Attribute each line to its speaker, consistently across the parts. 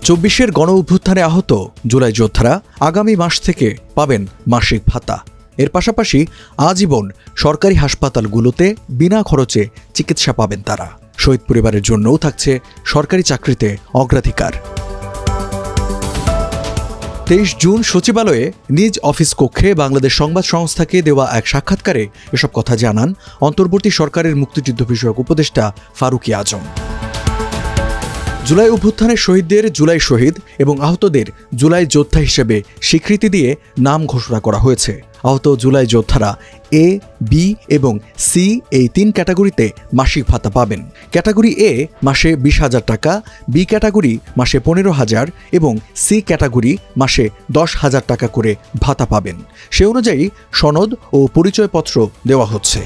Speaker 1: ২৪-এর গণ অভ্যুত্থানে আহত জুলাই যোদ্ধারা আগামী মাস থেকে পাবেন মাসিক ভাতা। এর পাশাপাশি আজীবন সরকারি হাসপাতালগুলোতে বিনা খরচে চিকিৎসা পাবেন তারা। শহীদ পরিবারের জন্যও থাকছে সরকারি চাকরিতে অগ্রাধিকার। ২৩ জুন সচিবালয়ে নিজ অফিস কক্ষে বাংলাদেশ সংবাদ সংস্থাকে দেওয়া এক সাক্ষাৎকারে এসব কথা জানান অন্তর্বর্তী সরকারের মুক্তিযুদ্ধ বিষয়ক উপদেষ্টা ফারুকী আজম। জুলাই অভ্যুত্থানের শহীদদের জুলাই শহীদ এবং আহতদের জুলাই যোদ্ধা হিসেবে স্বীকৃতি দিয়ে নাম ঘোষণা করা হয়েছে। আহত জুলাই যোদ্ধারা এ, বি এবং সি এই ৩ ক্যাটাগরিতে মাসিক ভাতা পাবেন। ক্যাটাগরি এ মাসে ২০,০০০ টাকা, বি ক্যাটাগরি মাসে ১৫,০০০ এবং সি ক্যাটাগরি মাসে ১০,০০০ টাকা করে ভাতা পাবেন। সে অনুযায়ী সনদ ও পরিচয়পত্র দেওয়া হচ্ছে।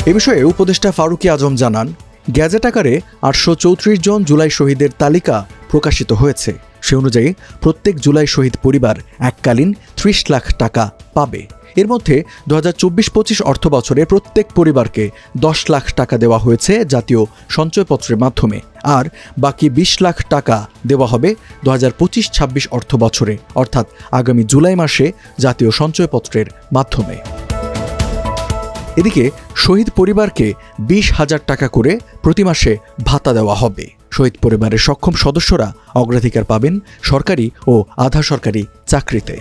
Speaker 1: এ বিষয়ে উপদেষ্টা ফারুকী আজম জানান, গ্যাজেট আকারে ৮৩৪ জন জুলাই শহীদের তালিকা প্রকাশিত হয়েছে। সে অনুযায়ী প্রত্যেক জুলাই শহীদ পরিবার এককালীন ৩০ লাখ টাকা পাবে। এর মধ্যে ২০২৪-২৫ অর্থ বছরে প্রত্যেক পরিবারকে ১০ লাখ টাকা দেওয়া হয়েছে জাতীয় সঞ্চয়পত্রের মাধ্যমে, আর বাকি ২০ লাখ টাকা দেওয়া হবে ২০২৫-২৬ অর্থ বছরে, অর্থাৎ আগামী জুলাই মাসে জাতীয় সঞ্চয়পত্রের মাধ্যমে। এদিকে শহীদ পরিবারকে ২০,০০০ টাকা করে প্রতি মাসে ভাতা দেওয়া হবে। শহীদ পরিবারের সক্ষম সদস্যরা অগ্রাধিকার পাবেন সরকারি ও আধা সরকারি চাকরিতে।